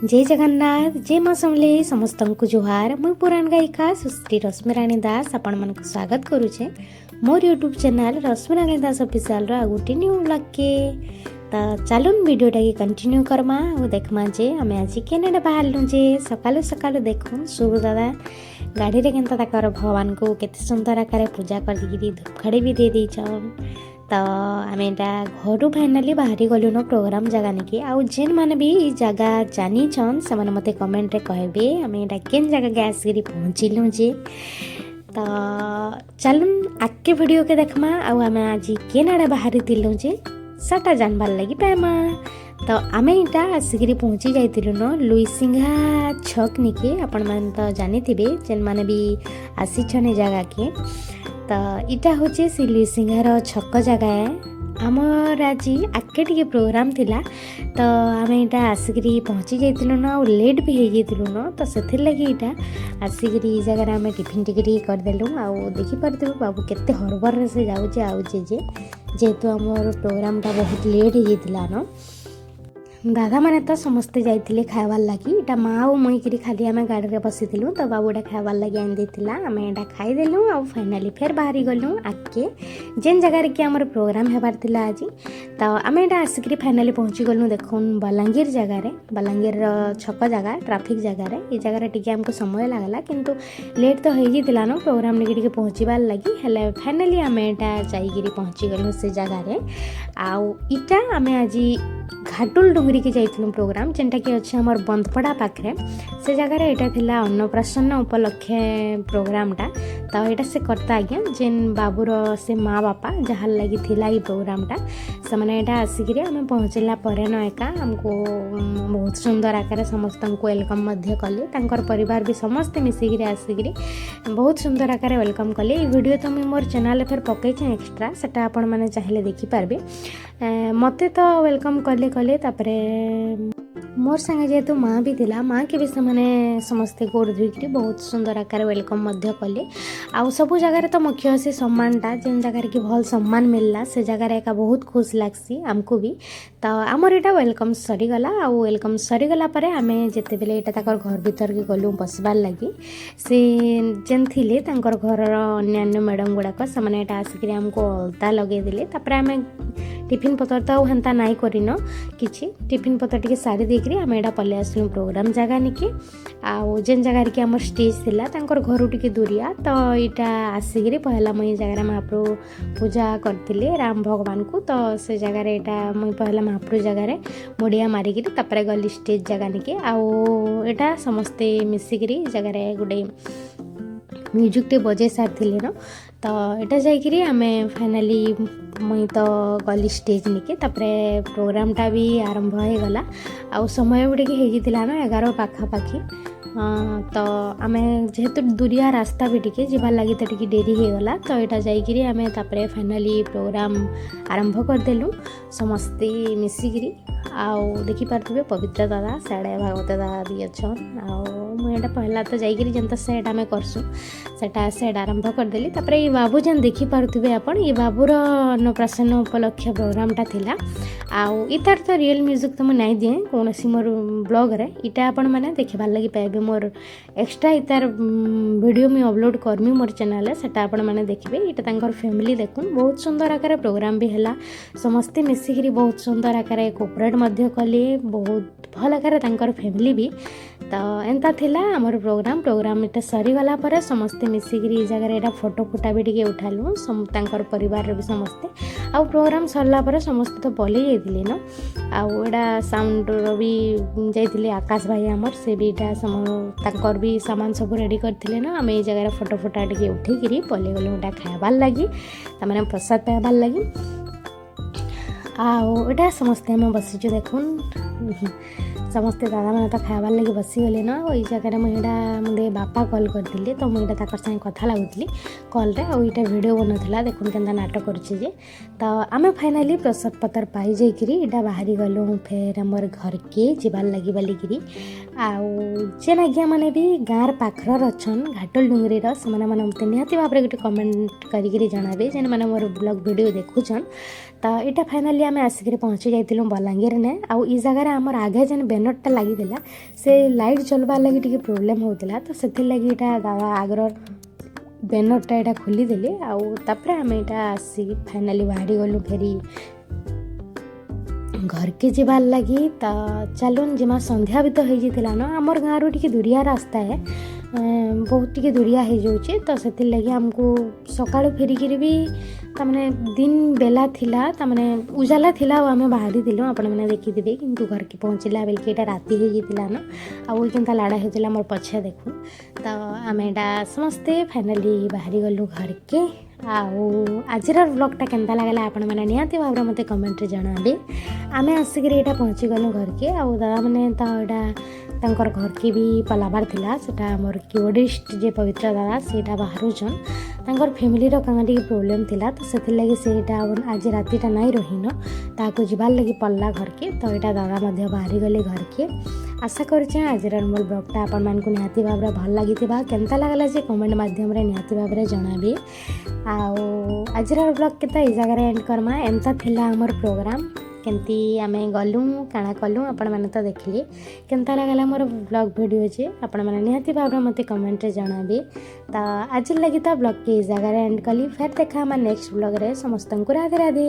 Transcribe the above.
जय जगन्नाथ जय माँ समले समस्त को जुहार मुई पुराण गायिका सुश्री रश्मिराणी दास आपण मन स्वागत करुचे मोर यूट्यूब चैनल रश्मिराणी दास ऑफिशियल रो गोटे न्यू ब्लॉग के तो चलून वीडियोटा की कंटिन्यू करमा और देखमा जे आमे आज केनेडा बाहरलु जे सकालु सकालु देखुन सुरु दादा गाड़ी रे केनता ताकर भगवान को केते सुंदर आकार पूजा कर दिगी धूपखाड़ी भी दे देछन। तो आम घर फाइनाली बाहरी गलु न प्रोग्राम जगह निकी आउ जेन मैंने भी ई जगह जानी छन से मैंने मते कमेंट रे कहबे आम एटा केन जगह गैस गिरी पहुँचिलु जे। तो चलून आके वीडियो के देखमा आउ आम आज केनाडा बाहरी तिलु जे साटा जानबार लगी पाएमा। तो आम इटा आसिक पहुँची जाइलु न लुईसिंघा छक निके आपण मैंने तो जानी थे जेन मैंने भी आसी छने जगह के। तो इटा हूँ से लुईसिंघार छक जगह है आमर आज आगे टे प्रोग्राम थिला। तो आम इटा आसिक पहुँची जाइलु न और लेट भी हो जाइलु न तो से लगी इटा आसिक जगह आम टिफिन टिके करदेलु आउ देखिपे बाबू केते हरबर से जाऊे आउे जेहेतु आमर प्रोग्रामटा बहुत लेट हो जाता न दादा मैंने तो समस्ते जाइए खाइबार लगी इटा माँ और मुई खाली आम गाड़ी में बसीलु तो बाबूटा खाइबार लगी आनी देता आम यहाँ खाईदेलु आ फाइनाली फेर बाहरी गलु आगे जेन जगार कि आमर प्रोग्राम होबार थिला आज। तो आम यहाँ आसिक फाइनाली पहुँची गलु देखुन बलांगीर जगार बलांगीर छक जगह ट्राफिक जगार ये जगार टी आमको समय लगला किंतु लेट तो हो जाता न प्रोग्राम निके पहुँचबार लगी हेल्ले फाइनाली आम यहाँ जाइए पहुँची गलु से जगार आउ इटा आम आज घाटुलडुंगरी के जाइलु प्रोग्राम जेनटा कि अच्छे आमर बंधपड़ा पाखे से जगार यहाँ थिला अन्नप्राशन उपलक्षे प्रोग्रामटा। तो यहाँ से करता आज्ञा जेन बाबूर से माँ बापा जहाँ लगी थिला ये प्रोग्रामटा से मैंने यहाँ आसिक आम पहुँचला न एका आमको बहुत सुंदर आकार समस्त वेलकम कले तांकर परिवार भी समस्ते मिसिक आसिक बहुत सुंदर आकार वेलकम कले। ये वीडियो तो मुझे मोर चैनल फिर पकई एक्सट्रा सेटा आपण मैंने चाहिए देखिपारे मते तो वेलकम कले कले तापरे मोर संगे जेहेतु माँ भी थिला माँ के भी से समस्ते गोड़ धोईक बहुत सुंदर आकार वेलकम कले आउ सबू जगार तो मुख्य से सम्मानटा जेन जगार कि भल सम्मान मिलला से जगार एका बहुत खुश लागसी आमको भी। तो आमर यहाँ वेलकम सरीगला आउ वेलकम सरीगला परे आमे जेते बेले एटा ताकर घर भीतर के गलु बसबार लगी से जेन थिले तांकर घरर अन्यान्य मैडम गुड़ाक से यहाँ आसिक आमको अलता लगे देले तापरे आमे टिफिन पतर तो हेन्ता नाई करिन किछि टिफिन पतर टिके सारी देकरी आम यहाँ पलि आसलु प्रोग्राम जगह निके आउ जेन जगार कि आमर स्टेज थिला तांकर घरु टिके दूरिया। तो यहाँ आसिक पहला मुई जगह महाप्रभु पूजा करथिले राम भगवान को तो से जगह यहाँ मुई पहला महाप्रभु जगह मुड़िया मारिक तापर गली स्टेज जगह निके आउ यहाँ समस्ते मिसिक जगह गोटे म्यूजिक टे बजे सारी न। तो यहाँ जाकि आम फाइनाली मुई तो गली स्टेज निके तापरे प्रोग्रामटा भी आरंभ हो गला आउ समय भी टे हो न 11 पाखापाखि। तो आम जेहेतु दूरिया रास्ता भी टिके जीवार लगी तो टिके डेरी हो गला। तो यहाँ जाकि आम तापरे फाइनाली प्रोग्राम आरंभ करदेलु समस्ते मिसिक आउ देखिपे पवित्र दादा साड़े भागवत दादा भी अच्छन आउ मुझे पहला तो जाकि जनता सेट आम करसु सेटा सेट आरंभ करदेली तापरे ये बाबू जेन देखिपे आपण ये बाबूर अन्नप्राशन उपलक्ष्य प्रोग्रामटा थिला आउ इतार तो रियल म्यूजिक तो मुझे दिए कौन मोर ब्लॉग रे इटा आपण मैंने देखबार लगी पाइबे मोर एक्स्ट्रा इतार वीडियो मुझे अपलोड करमी मोर चैनल सेटा आपण मैंने देखिए इटा तांकर फैमिली देखुन बहुत सुंदर आकार प्रोग्राम भी है समस्ते मिसिक बहुत सुंदर आकार कोऑपरेट कले बहुत भल आकार तांकर फैमिली भी। तो एंता थिला हमर प्रोग्राम इटा सरीगला पर समस्ते मिसिक जगह यहाँ फोटो फुटा भी टे उठालु तांकर परिवार भी समस्ते आउ प्रोग्राम सरला पर समस्ते तो पलि जाइए न आउ एटा साउंड भी जाइए आकाश भाई आमर से भी तांकर भी सामान सब रेडी करथिले न आम ये जगह फोटो फुटा टे उठिक पलि गलु यहाँ खाइबार लगी तार प्रसाद पाइबार लगी आउ यहाँ समस्ते आम बसीचु देखुन समस्ते दादा मैंने तो खाइबार लगे बसीगले न ये जगह मुझे मुझे बापा कॉल करते तो मुझे संगे कथा लगुली कॉल रे आउ यहाँ वीडियो बनौला देखुन के नाटक करे। तो आम फाइनाली प्रसाद पतर पाई जाकि यहाँ बाहरी गलु फेर आमर घर के जीवार लगी बोलिकी आउ जेन आज्ञा मैंने भी गाँव पाखर अच्छन घाटुलडुंगरी से मैंने निहती भाव में गोटे कमेंट करी जनाबे जेन मैंने मोर ब्लॉग वीडियो देखुछन। तो यहाँ फाइनाली आम आसिक पहुँची जाइलु बलांगीर ने आउ ई जगार आमर आगे जेन बैनरटा लगी से लाइट चलबार लगी टी प्रोब्लेम होता तो से लगी यहाँ दादा आगर बैनरटा यहाँ खोलीदेली आउे आम यहाँ आसिक फाइनाली बाहरी गलु फेरी घर के जीवार लगी तो चलुन जिमा संध्या भी तो हो जाता न आमर गाँव टी दूरिया रास्ता है बहुत टी दूरिया हो जाऊे तो से लगी आमको सकाळु फेरिकी भी तमने दिन बेला थिला तमने उजाला थिला आम बाहरी दिलु आपण मैंने देखिथे किंतु घर के पहुँचला बेल के राति हो जाता न आउ केनता लाड़ा होता मोर पछे देखु तो आम यहाँ समस्ते फाइनाली बाहरी गलु घर के आजर व्लॉगटा केनता लगला आपण मैंने निहाती भाव मते कमेंट रे जणाबे आम आसिक यहाँ पहुँची गलु घर के दादा मैंने तो यहाँ घर के भी पलाबार थिला सेटा मोर क्यूडिस्ट जे पवित्र दादा सेटा बाहरुचन तांकर फैमिली रो कांगा टी प्रोब्लेम थिला तो से लगी सेटा आज रातिटा नाई रहीन ताको जीवार लगी पल्ला घर के तो यहाँ दादा मध्य बाहरी गले घर के आशा करुचे आज मोर ब्लॉगटा आपण मानकु निहाती भाव भल लगी केनता लगला जे कमेंट माध्यम रे निहाती भाव जणाबे आज ब्लॉग के तो जगार एंड करमा एमता थिला हमर प्रोग्राम केमती आम गलु काଣା कलु आपण मैंने तो देखिले केनता लगला मोर ब्लॉग वीडियो जे आपण मैंने निहाती भाव मते कमेंट रे जणाबे तो आज लगी तो ब्लॉग के जगार एंड कली फिर देखा नेक्स्ट ब्लॉग रे समस्त को राधे राधे।